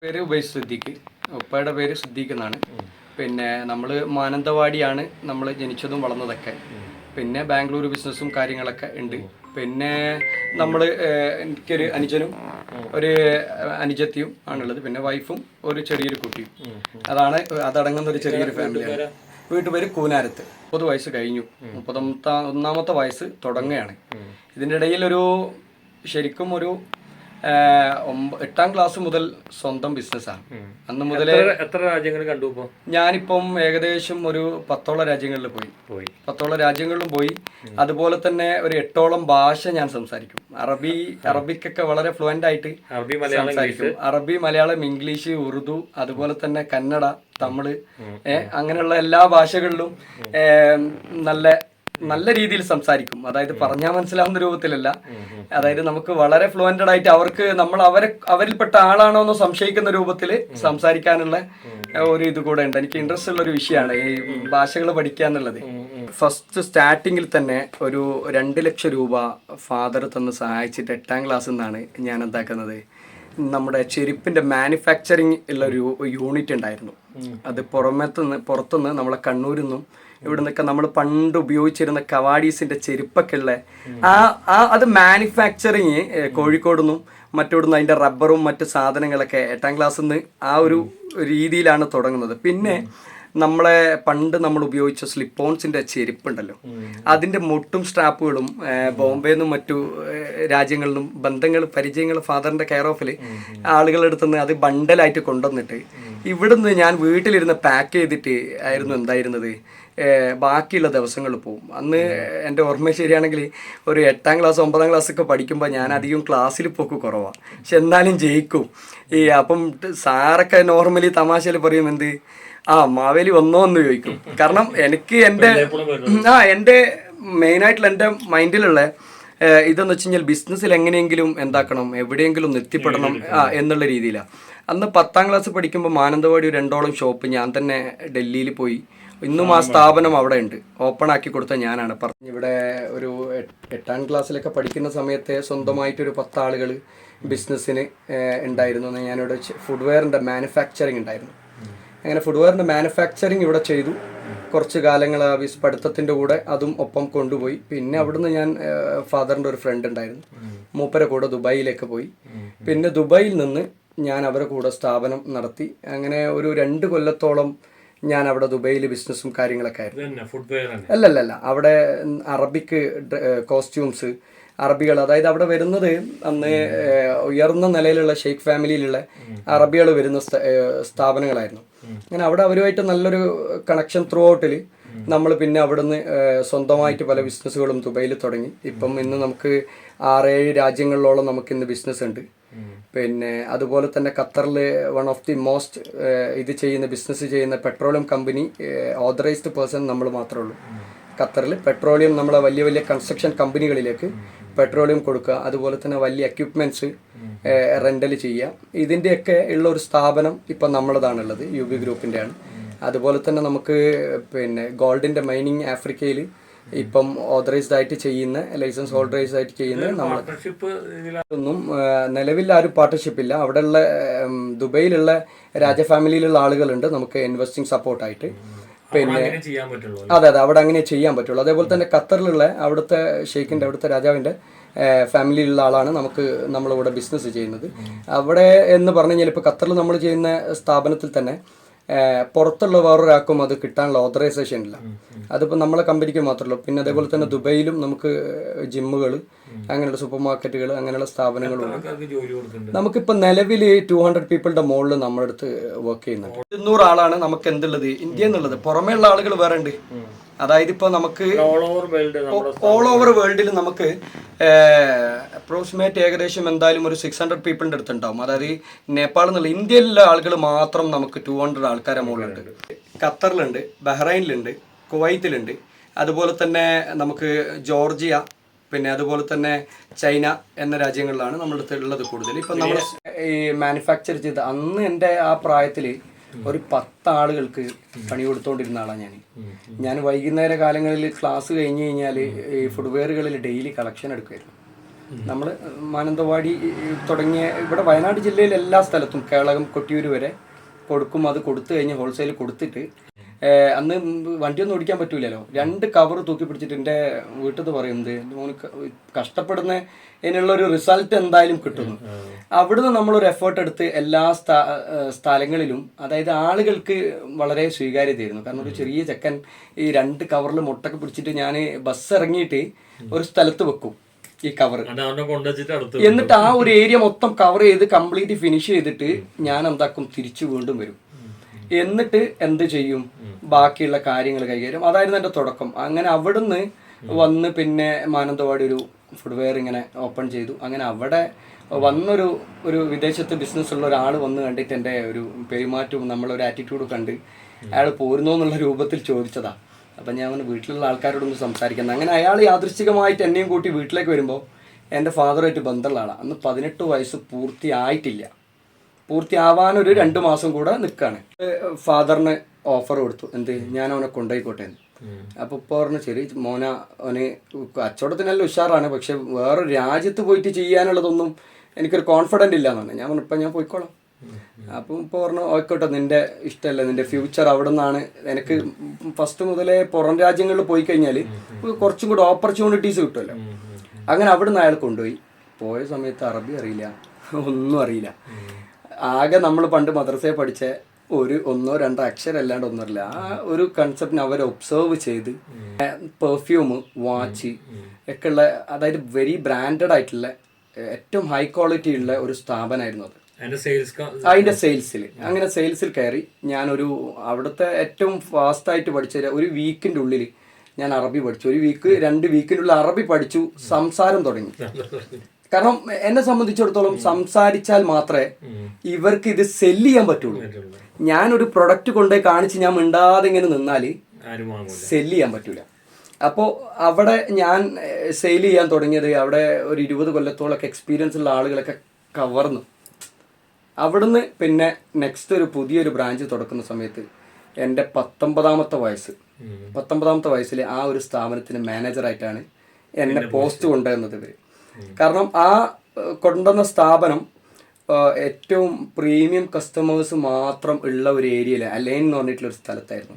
പേര് ഉബൈസ് സിദ്ദീഖ്. ഉപ്പയുടെ പേര് സിദ്ദീഖ് എന്നാണ്. പിന്നെ നമ്മൾ മാനന്തവാടിയാണ് നമ്മൾ ജനിച്ചതും വളർന്നതൊക്കെ. പിന്നെ ബാംഗ്ലൂർ ബിസിനസ്സും കാര്യങ്ങളൊക്കെ ഉണ്ട്. പിന്നെ നമ്മൾ എനിക്കൊരു അനുജനും ഒരു അനുജത്തിയും ആണുള്ളത്. പിന്നെ വൈഫും ഒരു ചെറിയൊരു കുട്ടിയും. അതടങ്ങുന്ന ഒരു ചെറിയൊരു ഫാമിലിയാണ്. വീട്ടുപേര് കൂനാരത്ത്. 30 വയസ്സ് കഴിഞ്ഞു. 31ാമത്തെ വയസ്സ് തുടങ്ങുകയാണ്. ഇതിൻ്റെ ഇടയിൽ ശരിക്കും ഒരു 8ാം ക്ലാസ് മുതൽ സ്വന്തം ബിസിനസ്സാണ്. അന്ന് മുതലേ എത്ര രാജ്യങ്ങൾ കണ്ടു? ഇപ്പോൾ ഞാനിപ്പം ഏകദേശം ഒരു 10ഓളം രാജ്യങ്ങളിൽ പോയി. 10ഓളം രാജ്യങ്ങളിലും പോയി. അതുപോലെ തന്നെ ഒരു 8ഓളം ഭാഷ ഞാൻ സംസാരിക്കും. അറബിക്കൊക്കെ വളരെ ഫ്ലുവൻ്റ് ആയിട്ട് സംസാരിക്കും. അറബി, മലയാളം, ഇംഗ്ലീഷ്, ഉറുദു, അതുപോലെ തന്നെ കന്നഡ, തമിഴ്, അങ്ങനെയുള്ള എല്ലാ ഭാഷകളിലും നല്ല രീതിയിൽ സംസാരിക്കും. അതായത് പറഞ്ഞാൽ മനസ്സിലാവുന്ന രൂപത്തിലല്ല. അതായത് നമുക്ക് വളരെ ഫ്ലുവൻ്റഡ് ആയിട്ട് നമ്മൾ അവരിൽപ്പെട്ട ആളാണോ എന്ന് സംശയിക്കുന്ന രൂപത്തിൽ സംസാരിക്കാനുള്ള ഒരു ഇത് കൂടെ ഉണ്ട്. എനിക്ക് ഇൻട്രസ്റ്റ് ഉള്ള ഒരു വിഷയമാണ് ഈ ഭാഷകൾ പഠിക്കുക എന്നുള്ളത്. ഫസ്റ്റ് സ്റ്റാർട്ടിങ്ങിൽ തന്നെ ഒരു 2 ലക്ഷം രൂപ ഫാദർ തന്ന് സഹായിച്ചിട്ട് 8ാം ക്ലാസ്സിൽ നിന്നാണ് ഞാൻ എന്താക്കുന്നത്, നമ്മുടെ ചെരുപ്പിൻ്റെ മാനുഫാക്ചറിങ് ഉള്ള ഒരു യൂണിറ്റ് ഉണ്ടായിരുന്നു. അത് പുറത്തുനിന്ന് നമ്മളെ കണ്ണൂരിൽ നിന്നും ഇവിടെ നിന്നൊക്കെ നമ്മൾ പണ്ട് ഉപയോഗിച്ചിരുന്ന കവാഡീസിന്റെ ചെരുപ്പൊക്കെ ഉള്ള അത് മാനുഫാക്ചറിങ് കോഴിക്കോട് നിന്നും മറ്റോടുന്ന് അതിന്റെ റബ്ബറും മറ്റു സാധനങ്ങളൊക്കെ 8ാം ക്ലാസ്സിൽ നിന്ന് ആ ഒരു രീതിയിലാണ് തുടങ്ങുന്നത്. പിന്നെ പണ്ട് നമ്മൾ ഉപയോഗിച്ച സ്ലിപ്പോൺസിന്റെ ചെരുപ്പുണ്ടല്ലോ, അതിന്റെ മുട്ടും സ്ട്രാപ്പുകളും ബോംബെന്നും മറ്റു രാജ്യങ്ങളിലും പരിചയങ്ങൾ ഫാദറിന്റെ കെയർ ഓഫിൽ ആളുകളുടെ അടുത്തുനിന്ന് അത് ബണ്ടലായിട്ട് കൊണ്ടുവന്നിട്ട് ഇവിടുന്ന് ഞാൻ വീട്ടിലിരുന്ന് പാക്ക് ചെയ്തിട്ട് ആയിരുന്നു എന്തായിരുന്നത് ബാക്കിയുള്ള ദിവസങ്ങളിൽ പോകും. അന്ന് എൻ്റെ ഓർമ്മ ശരിയാണെങ്കിൽ ഒരു 8ാം ക്ലാസ് 9ാം ക്ലാസ്സൊക്കെ പഠിക്കുമ്പോൾ ഞാൻ അധികം ക്ലാസ്സിൽ പോക്ക് കുറവാണ്. പക്ഷെ എന്നാലും ജയിക്കും. അപ്പം സാറൊക്കെ നോർമലി തമാശയിൽ പറയും, എന്ത് മാവേലി വന്നോ എന്ന് ചോദിക്കും. കാരണം എനിക്ക് എൻ്റെ മെയിനായിട്ടുള്ള എൻ്റെ മൈൻഡിലുള്ള ഇതെന്ന് വെച്ച് കഴിഞ്ഞാൽ ബിസിനസ്സിൽ എങ്ങനെയെങ്കിലും എന്താക്കണം, എവിടെയെങ്കിലും എത്തിപ്പെടണം എന്നുള്ള രീതിയിലാണ്. അന്ന് 10ാം ക്ലാസ് പഠിക്കുമ്പോൾ മാനന്തവാടി 2ഓളം ഷോപ്പ് ഞാൻ തന്നെ ഡൽഹിയിൽ പോയി. ഇന്നും ആ സ്ഥാപനം അവിടെ ഉണ്ട്. ഓപ്പൺ ആക്കി കൊടുത്ത ഞാനാണ്. ഇവിടെ ഒരു 8ാം ക്ലാസ്സിലൊക്കെ പഠിക്കുന്ന സമയത്ത് സ്വന്തമായിട്ടൊരു 10 ആളുകൾ ബിസിനസ്സിന് ഉണ്ടായിരുന്നു. ഞാനിവിടെ ഫുഡ്വെയറിൻ്റെ മാനുഫാക്ചറിങ് ഉണ്ടായിരുന്നു. അങ്ങനെ ഫുഡ്വെയറിൻ്റെ മാനുഫാക്ചറിങ് ഇവിടെ ചെയ്തു. കുറച്ച് കാലങ്ങൾ പഠിത്തത്തിൻ്റെ കൂടെ അതും ഒപ്പം കൊണ്ടുപോയി. പിന്നെ അവിടുന്ന് ഞാൻ ഫാദറിൻ്റെ ഒരു ഫ്രണ്ട് ഉണ്ടായിരുന്നു, മൂപ്പരെ കൂടെ ദുബായിലേക്ക് പോയി. പിന്നെ ദുബായിൽ നിന്ന് ഞാൻ അവരെ കൂടെ സ്ഥാപനം നടത്തി. അങ്ങനെ ഒരു 2 കൊല്ലത്തോളം ഞാൻ അവിടെ ദുബൈയിൽ ബിസിനസ്സും കാര്യങ്ങളൊക്കെ ആയിരുന്നു. അല്ലല്ല, അവിടെ അറബിക്ക് കോസ്റ്റ്യൂംസ്, അറബികൾ, അതായത് അവിടെ വരുന്നത് അന്ന് ഉയർന്ന നിലയിലുള്ള ഷെയ്ഖ് ഫാമിലിയിലുള്ള അറബികൾ വരുന്ന സ്ഥാപനങ്ങളായിരുന്നു. അങ്ങനെ അവിടെ അവരുമായിട്ട് നല്ലൊരു കണക്ഷൻ ത്രൂ ഔട്ടിൽ നമ്മൾ പിന്നെ അവിടുന്ന് സ്വന്തമായിട്ട് പല ബിസിനസ്സുകളും ദുബൈയിൽ തുടങ്ങി. ഇപ്പം ഇന്ന് നമുക്ക് 6-7 രാജ്യങ്ങളിലോളം നമുക്ക് ഇന്ന് ബിസിനസ് ഉണ്ട്. പിന്നെ അതുപോലെ തന്നെ ഖത്തറിൽ one of the most business ചെയ്യുന്ന പെട്രോളിയം കമ്പനി ഓതറൈസ്ഡ് പേഴ്സൺ നമ്മൾ മാത്രമേ ഉള്ളൂ ഖത്തറിൽ. പെട്രോളിയം നമ്മളെ വലിയ വലിയ കൺസ്ട്രക്ഷൻ കമ്പനികളിലേക്ക് പെട്രോളിയം കൊടുക്കുക, അതുപോലെ തന്നെ വലിയ എക്യുപ്മെൻറ്റ്സ് റെൻ്റൽ ചെയ്യുക, ഇതിൻ്റെയൊക്കെ ഉള്ള ഒരു സ്ഥാപനം ഇപ്പം നമ്മളതാണുള്ളത്, UB ഗ്രൂപ്പിൻ്റെയാണ്. അതുപോലെ തന്നെ നമുക്ക് പിന്നെ ഗോൾഡിൻ്റെ മൈനിങ് ആഫ്രിക്കയിൽ ഇപ്പം ഓതറൈസ്ഡ് ആയിട്ട് ചെയ്യുന്ന, ലൈസൻസ് ഹോൾഡറൈസ്ഡ് ആയിട്ട് ചെയ്യുന്ന ഒന്നും നിലവിൽ ആരും പാർട്ട്ണർഷിപ്പില്ല. അവിടെയുള്ള ദുബൈയിലുള്ള രാജ ഫാമിലിയിലുള്ള ആളുകളുണ്ട് നമുക്ക് ഇൻവെസ്റ്റിംഗ് സപ്പോർട്ടായിട്ട്. പിന്നെ അതെ, അവിടെ അങ്ങനെ ചെയ്യാൻ പറ്റുള്ളൂ. അതേപോലെ തന്നെ ഖത്തറിലുള്ള അവിടുത്തെ ഷെയ്ഖിൻ്റെ, അവിടുത്തെ രാജാവിൻ്റെ ഫാമിലിയിലുള്ള ആളാണ് നമ്മളിവിടെ ബിസിനസ് ചെയ്യുന്നത്. അവിടെ എന്ന് പറഞ്ഞു കഴിഞ്ഞാൽ ഇപ്പോൾ ഖത്തറിൽ നമ്മൾ ചെയ്യുന്ന സ്ഥാപനത്തിൽ തന്നെ പുറത്തുള്ള വേറൊരാൾക്കും അത് കിട്ടാനുള്ള ഓതറൈസേഷൻ ഇല്ല. അതിപ്പോൾ നമ്മളെ കമ്പനിക്ക് മാത്രമല്ല. പിന്നെ അതേപോലെ തന്നെ ദുബൈയിലും നമുക്ക് ജിമ്മുകൾ, അങ്ങനെയുള്ള സൂപ്പർ മാർക്കറ്റുകൾ, അങ്ങനെയുള്ള സ്ഥാപനങ്ങളുണ്ട്. നമുക്കിപ്പോൾ നിലവിൽ 200 പീപ്പിളുടെ മുകളിൽ നമ്മുടെ അടുത്ത് വർക്ക് ചെയ്യുന്നുണ്ട്. 200 ആളാണ് നമുക്ക് എന്തുള്ളത്, ഇന്ത്യ എന്നുള്ളത്. പുറമേ ഉള്ള ആളുകൾ വേറെ ഉണ്ട്. അതായത് ഇപ്പോൾ നമുക്ക് ഓൾ ഓവർ വേൾഡിൽ നമുക്ക് അപ്രോക്സിമേറ്റ് ഏകദേശം എന്തായാലും ഒരു 600 പീപ്പിളിൻ്റെ അടുത്തുണ്ടാവും. അതായത് നേപ്പാളിൽ നിന്നുള്ള ഇന്ത്യയിലുള്ള ആളുകൾ മാത്രം നമുക്ക് 200 ആൾക്കാരെ മുകളിലുണ്ട്. ഖത്തറിലുണ്ട്, ബഹ്റൈനിലുണ്ട്, കുവൈത്തിലുണ്ട്, അതുപോലെ തന്നെ നമുക്ക് ജോർജിയ, പിന്നെ അതുപോലെ തന്നെ ചൈന എന്ന രാജ്യങ്ങളിലാണ് നമ്മുടെ അടുത്ത് ഉള്ളത് കൂടുതൽ. ഇപ്പം നമ്മൾ ഈ മാനുഫാക്ചർ ചെയ്ത് അന്ന് എൻ്റെ ആ പ്രായത്തിൽ ഒരു 10 ആളുകൾക്ക് പണി കൊടുത്തുകൊണ്ടിരുന്ന ആളാണ് ഞാൻ വൈകുന്നേര കാലങ്ങളിൽ ക്ലാസ് കഴിഞ്ഞ് കഴിഞ്ഞാൽ ഈ ഫുഡ്വെയറുകളിൽ ഡെയിലി കളക്ഷൻ എടുക്കുമായിരുന്നു. നമ്മൾ മാനന്തവാടി തുടങ്ങിയ ഇവിടെ വയനാട് ജില്ലയിൽ എല്ലാ സ്ഥലത്തും കേളകം കൊട്ടിയൂർ വരെ കൊടുക്കും. അത് കൊടുത്തു കഴിഞ്ഞ് ഹോൾസെയിൽ കൊടുത്തിട്ട് അന്ന് വണ്ടിയൊന്നും ഓടിക്കാൻ പറ്റൂലല്ലോ, 2 കവർ തൂക്കി പിടിച്ചിട്ട് എൻ്റെ വീട്ടിൽ നിന്ന് പറയുന്നത് മോന് കഷ്ടപ്പെടുന്ന അതിനുള്ളൊരു റിസൾട്ട് എന്തായാലും കിട്ടുന്നു. അവിടുന്ന് നമ്മളൊരു എഫേർട്ട് എടുത്ത് എല്ലാ സ്ഥലങ്ങളിലും, അതായത് ആളുകൾക്ക് വളരെ സ്വീകാര്യതയായിരുന്നു. കാരണം ഒരു ചെറിയ ചെക്കൻ ഈ 2 കവറിൽ മുട്ടൊക്കെ പിടിച്ചിട്ട് ഞാൻ ബസ് ഇറങ്ങിയിട്ട് ഒരു സ്ഥലത്ത് വെക്കും ഈ കവർ, എന്നിട്ട് ആ ഒരു ഏരിയ മൊത്തം കവർ ചെയ്ത് കംപ്ലീറ്റ് ഫിനിഷ് ചെയ്തിട്ട് ഞാൻ എന്താക്കും, തിരിച്ചു വീണ്ടും വരും. എന്നിട്ട് എന്ത് ചെയ്യും, ബാക്കിയുള്ള കാര്യങ്ങൾ കൈകാര്യം. അതായിരുന്നു എൻ്റെ തുടക്കം. അങ്ങനെ അവിടുന്ന് വന്ന് പിന്നെ മാനന്തവാടി ഒരു ഫുഡ്വെയർ ഇങ്ങനെ ഓപ്പൺ ചെയ്തു. അങ്ങനെ അവിടെ ഒരു വിദേശത്ത് ബിസിനസ് ഉള്ള ഒരാൾ വന്ന് കണ്ടിട്ട് എൻ്റെ ഒരു പെരുമാറ്റവും നമ്മളൊരു ആറ്റിറ്റ്യൂഡ് കണ്ട് അയാൾ പോരുന്നോ എന്നുള്ള രൂപത്തിൽ ചോദിച്ചതാ. അപ്പം ഞാൻ വീട്ടിലുള്ള ആൾക്കാരോടൊന്ന് സംസാരിക്കുന്നത്. അങ്ങനെ അയാൾ യാദൃശ്ചികമായിട്ട് എന്നെയും കൂട്ടി വീട്ടിലേക്ക് വരുമ്പോൾ എൻ്റെ ഫാദറുമായിട്ട് ബന്ധമുള്ള ആളാണ്. അന്ന് 18 വയസ്സ് പൂർത്തിയാവാനൊരു 2 മാസം കൂടെ നിൽക്കുകയാണ്. ഫാദറിന് ഓഫർ കൊടുത്തു, എന്ത്, ഞാൻ അവനെ കൊണ്ടുപോയിക്കോട്ടെ എന്ന്. അപ്പോൾ ഇപ്പോൾ പറഞ്ഞു, ശരി മോന, അവന് കച്ചവടത്തിനെല്ലാം ഉഷാറാണ്, പക്ഷെ വേറൊരു രാജ്യത്ത് പോയിട്ട് ചെയ്യാനുള്ളതൊന്നും എനിക്കൊരു കോൺഫിഡൻ്റ് ഇല്ല എന്നാണ്. ഞാൻ പറഞ്ഞു, ഇപ്പം ഞാൻ പോയിക്കോളാം. അപ്പം ഇപ്പോൾ പറഞ്ഞു, ആയിക്കോട്ടെ, നിൻ്റെ ഇഷ്ടമല്ല, നിൻ്റെ ഫ്യൂച്ചർ അവിടെ നിന്നാണ്. എനിക്ക് ഫസ്റ്റ് മുതലേ പുറം രാജ്യങ്ങളിൽ പോയി കഴിഞ്ഞാൽ കുറച്ചും കൂടി ഓപ്പർച്യൂണിറ്റീസ് കിട്ടുമല്ലോ. അങ്ങനെ അവിടെ നിന്ന് അയാൾ കൊണ്ടുപോയി. പോയ സമയത്ത് അറബി അറിയില്ല, ഒന്നും അറിയില്ല. ആകെ നമ്മൾ പണ്ട് മദ്രസയിൽ പഠിച്ച ഒന്നോ രണ്ടോ അക്ഷരം അല്ലാണ്ട് ഒന്നുമില്ല. ആ ഒരു കൺസെപ്റ്റിനെ അവർ ഒബ്സർവ് ചെയ്ത് പെർഫ്യൂം, വാച്ച് ഒക്കെ ഉള്ള, അതായത് വെരി ബ്രാൻഡഡ് ആയിട്ടുള്ള ഏറ്റവും ഹൈ ക്വാളിറ്റി ഉള്ള ഒരു സ്ഥാപനമായിരുന്നു അത്. അതിൻ്റെ സെയിൽസിൽ, അങ്ങനെ സെയിൽസിൽ കയറി ഞാനൊരു അവിടുത്തെ ഏറ്റവും ഫാസ്റ്റായിട്ട് പഠിച്ച ഒരു വീക്കിൻ്റെ ഉള്ളിൽ ഞാൻ അറബി പഠിച്ചു. 1 വീക്ക് 2 വീക്കിൻ്റെ ഉള്ളിൽ അറബി പഠിച്ചു, സംസാരം തുടങ്ങി. കാരണം എന്നെ സംബന്ധിച്ചിടത്തോളം സംസാരിച്ചാൽ മാത്രമേ ഇവർക്ക് ഇത് സെല്ല് ചെയ്യാൻ പറ്റുള്ളൂ. ഞാനൊരു പ്രൊഡക്റ്റ് കൊണ്ടുപോയി കാണിച്ച് ഞാൻ മിണ്ടാതെ ഇങ്ങനെ നിന്നാൽ സെല്ല് ചെയ്യാൻ പറ്റൂല. അപ്പോൾ അവിടെ ഞാൻ സെയിൽ ചെയ്യാൻ തുടങ്ങിയത് അവിടെ ഒരു 20 കൊല്ലത്തോളൊക്കെ എക്സ്പീരിയൻസ് ഉള്ള ആളുകളൊക്കെ കവർന്നു. അവിടുന്ന് പിന്നെ നെക്സ്റ്റ് ഒരു പുതിയൊരു ബ്രാഞ്ച് തുറക്കുന്ന സമയത്ത് എൻ്റെ 19ാമത്തെ വയസ്സിൽ ആ ഒരു സ്ഥാപനത്തിന് മാനേജറായിട്ടാണ് എന്നെ പോസ്റ്റ് കൊണ്ടുവന്നത് ഇവർ. കാരണം ആ കൊണ്ടുവന്ന സ്ഥാപനം ഏറ്റവും പ്രീമിയം കസ്റ്റമേഴ്സ് മാത്രം ഉള്ള ഒരു ഏരിയയിൽ, അലൈൻ എന്ന് പറഞ്ഞിട്ടുള്ളൊരു സ്ഥലത്തായിരുന്നു.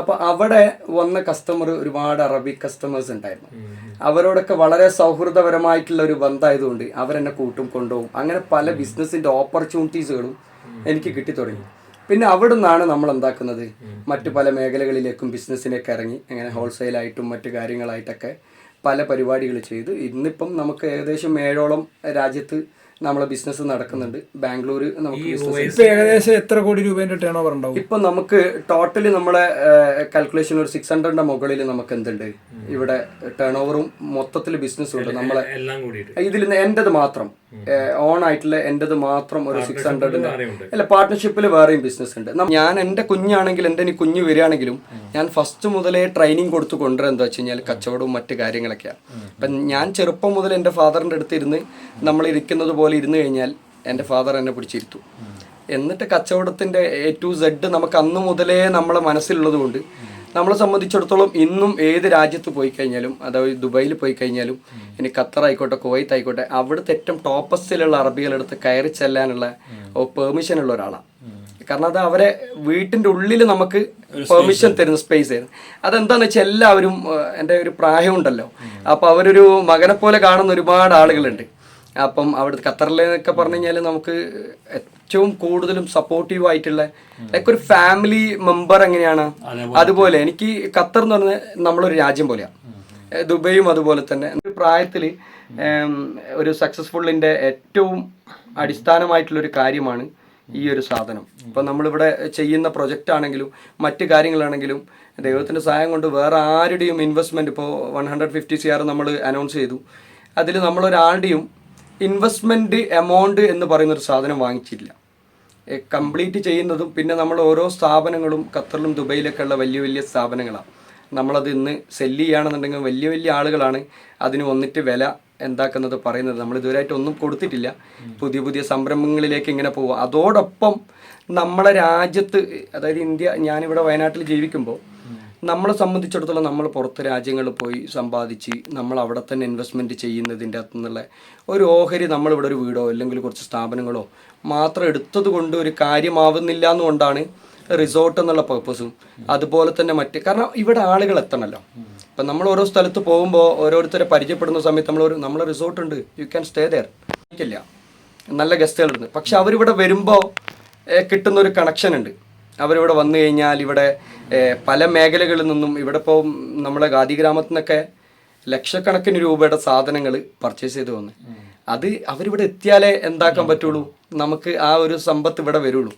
അപ്പോൾ അവിടെ വന്ന കസ്റ്റമർ ഒരുപാട് അറബിക് കസ്റ്റമേഴ്സ് ഉണ്ടായിരുന്നു. അവരോടൊക്കെ വളരെ സൗഹൃദപരമായിട്ടുള്ള ഒരു ബന്ധമായതുകൊണ്ട് അവരെന്നെ കൊണ്ടുപോകും. അങ്ങനെ പല ബിസിനസ്സിൻ്റെ ഓപ്പർച്യൂണിറ്റീസുകളും എനിക്ക് കിട്ടി തുടങ്ങി. പിന്നെ അവിടെ നിന്നാണ് നമ്മൾ എന്താക്കുന്നത്, മറ്റു പല മേഖലകളിലേക്കും ബിസിനസ്സിലേക്ക് ഇറങ്ങി. അങ്ങനെ ഹോൾസെയിലായിട്ടും മറ്റു കാര്യങ്ങളായിട്ടൊക്കെ പല പരിപാടികൾ ചെയ്തു. ഇന്നിപ്പം നമുക്ക് ഏകദേശം 7ഓളം രാജ്യത്ത് നമ്മളെ ബിസിനസ് നടക്കുന്നുണ്ട്. ബാംഗ്ലൂർ നമുക്ക് ബിസിനസ് ഏകദേശം എത്ര കോടി രൂപേന്റെ ടേൺ ഓവർ ഉണ്ടാവും? ഇപ്പം നമുക്ക് ടോട്ടലി നമ്മളെ കാൽക്കുലേഷൻ ഒരു 600ന്റെ മുകളിൽ നമുക്ക് എന്തുണ്ട് ഇവിടെ ടേൺ ഓവറും മൊത്തത്തിൽ ബിസിനസ്സും ഉണ്ട്. നമ്മളെ ഇതിൽ എൻ്റെത് മാത്രം ഓൺ ആയിട്ടുള്ള എൻ്റെത് മാത്രം ഒരു 600 അല്ല, പാർട്ട്ണർഷിപ്പിൽ വേറെയും ബിസിനസ് ഉണ്ട്. ഞാൻ എൻ്റെ കുഞ്ഞാണെങ്കിൽ ഇനി കുഞ്ഞ് വരികയാണെങ്കിലും ഞാൻ ഫസ്റ്റ് മുതലേ ട്രെയിനിങ് കൊടുത്ത് കൊണ്ടുവരാൻ എന്താ വെച്ച് കഴിഞ്ഞാൽ കച്ചവടവും മറ്റു കാര്യങ്ങളൊക്കെയാണ്. അപ്പം ഞാൻ ചെറുപ്പം മുതൽ എൻ്റെ ഫാദറിൻ്റെ അടുത്ത് ഇരുന്ന് നമ്മൾ ഇരിക്കുന്നത് പോലെ ഇരുന്ന് കഴിഞ്ഞാൽ എൻ്റെ ഫാദർ എന്നെ പിടിച്ചിരുത്തും. എന്നിട്ട് കച്ചവടത്തിൻ്റെ A to Z നമുക്ക് അന്ന് മുതലേ നമ്മളെ മനസ്സിലുള്ളത് കൊണ്ട് നമ്മളെ സംബന്ധിച്ചിടത്തോളം ഇന്നും ഏത് രാജ്യത്ത് പോയി കഴിഞ്ഞാലും, അതായത് ദുബായിൽ പോയി കഴിഞ്ഞാലും, ഇനി ഖത്തർ ആയിക്കോട്ടെ, കുവൈത്ത് ആയിക്കോട്ടെ, അവിടുത്തെ ഏറ്റവും ടോപ്പസ്റ്റിലുള്ള അറബികളെടുത്ത് കയറി ചെല്ലാനുള്ള പെർമിഷൻ ഉള്ള ഒരാളാണ്. കാരണം അത് അവരെ വീട്ടിൻ്റെ ഉള്ളിൽ നമുക്ക് പെർമിഷൻ തരുന്ന സ്പേസ് ആയിരുന്നു. അതെന്താണെന്ന് വെച്ചാൽ എല്ലാവരും എൻ്റെ ഒരു പ്രായമുണ്ടല്ലോ, അപ്പോൾ അവരൊരു മകനെ പോലെ കാണുന്ന ഒരുപാട് ആളുകളുണ്ട്. അപ്പം അവിടുത്തെ ഖത്തറിലെന്നൊക്കെ പറഞ്ഞു കഴിഞ്ഞാൽ നമുക്ക് ഏറ്റവും കൂടുതലും സപ്പോർട്ടീവ് ആയിട്ടുള്ള ലൈക്ക് ഒരു ഫാമിലി മെമ്പർ എങ്ങനെയാണ് അതുപോലെ എനിക്ക് ഖത്തർ എന്ന് പറഞ്ഞാൽ നമ്മളൊരു രാജ്യം പോലെയാണ്. ദുബൈയും അതുപോലെ തന്നെ. ഒരു പ്രായത്തിൽ ഒരു സക്സസ്ഫുള്ളിൻ്റെ ഏറ്റവും അടിസ്ഥാനമായിട്ടുള്ളൊരു കാര്യമാണ് ഈ ഒരു സാധനം. ഇപ്പം നമ്മളിവിടെ ചെയ്യുന്ന പ്രൊജക്റ്റ് ആണെങ്കിലും മറ്റു കാര്യങ്ങളാണെങ്കിലും ദൈവത്തിൻ്റെ സഹായം കൊണ്ട് വേറെ ആരുടെയും ഇൻവെസ്റ്റ്മെൻറ്റ് ഇപ്പോൾ 150 CR നമ്മൾ അനൗൺസ് ചെയ്തു. അതിൽ നമ്മളൊരാളുടെയും ഇൻവെസ്റ്റ്മെൻറ്റ് എമൗണ്ട് എന്ന് പറയുന്നൊരു സാധനം വാങ്ങിച്ചിട്ടില്ല. കംപ്ലീറ്റ് ചെയ്യുന്നതും പിന്നെ നമ്മൾ ഓരോ സ്ഥാപനങ്ങളും ഖത്തറിലും ദുബൈയിലൊക്കെ ഉള്ള വലിയ വലിയ സ്ഥാപനങ്ങളാണ്. നമ്മളത് ഇന്ന് സെല്ല് ചെയ്യുകയാണെന്നുണ്ടെങ്കിൽ വലിയ വലിയ ആളുകളാണ് അതിന് വന്നിട്ട് വില എന്താക്കുന്നത് പറയുന്നത്. നമ്മൾ ഇതുവരെയായിട്ട് ഒന്നും കൊടുത്തിട്ടില്ല. പുതിയ പുതിയ സംരംഭങ്ങളിലേക്ക് ഇങ്ങനെ പോവുക. അതോടൊപ്പം നമ്മളെ രാജ്യത്ത്, അതായത് ഇന്ത്യ, ഞാനിവിടെ വയനാട്ടിൽ ജീവിക്കുമ്പോൾ നമ്മളെ സംബന്ധിച്ചിടത്തോളം നമ്മൾ പുറത്ത് രാജ്യങ്ങളിൽ പോയി സമ്പാദിച്ച് നമ്മൾ അവിടെ തന്നെ ഇൻവെസ്റ്റ്മെൻറ്റ് ചെയ്യുന്നതിൻ്റെ അകത്തു നിന്നുള്ള ഒരു ഓഹരി നമ്മളിവിടെ ഒരു വീടോ അല്ലെങ്കിൽ കുറച്ച് സ്ഥാപനങ്ങളോ മാത്രം എടുത്തത് കൊണ്ട് ഒരു കാര്യമാവുന്നില്ല എന്നുകൊണ്ടാണ് റിസോർട്ട് എന്നുള്ള പർപ്പസും അതുപോലെ തന്നെ കാരണം ഇവിടെ ആളുകൾ എത്തണമല്ലോ. ഇപ്പം നമ്മൾ ഓരോ സ്ഥലത്ത് പോകുമ്പോൾ ഓരോരുത്തരെ പരിചയപ്പെടുന്ന സമയത്ത് നമ്മളെ റിസോർട്ട് ഉണ്ട്, യു ക്യാൻ സ്റ്റേ ദെയർ, ഇല്ല നല്ല ഗസ്റ്റുകളുണ്ട്. പക്ഷെ അവരിവിടെ വരുമ്പോൾ കിട്ടുന്നൊരു കണക്ഷൻ ഉണ്ട്. അവരിവിടെ വന്നു കഴിഞ്ഞാൽ ഇവിടെ പല മേഖലകളിൽ നിന്നും ഇവിടെ ഇപ്പോൾ നമ്മളെ ഗാദി ഗ്രാമത്തിൽ നിന്നൊക്കെ ലക്ഷക്കണക്കിന് രൂപയുടെ സാധനങ്ങൾ പർച്ചേസ് ചെയ്ത് വന്ന് അത് അവരിവിടെ എത്തിയാലേ എന്താക്കാൻ പറ്റുള്ളൂ, നമുക്ക് ആ ഒരു സമ്പത്ത് ഇവിടെ വരുള്ളൂ.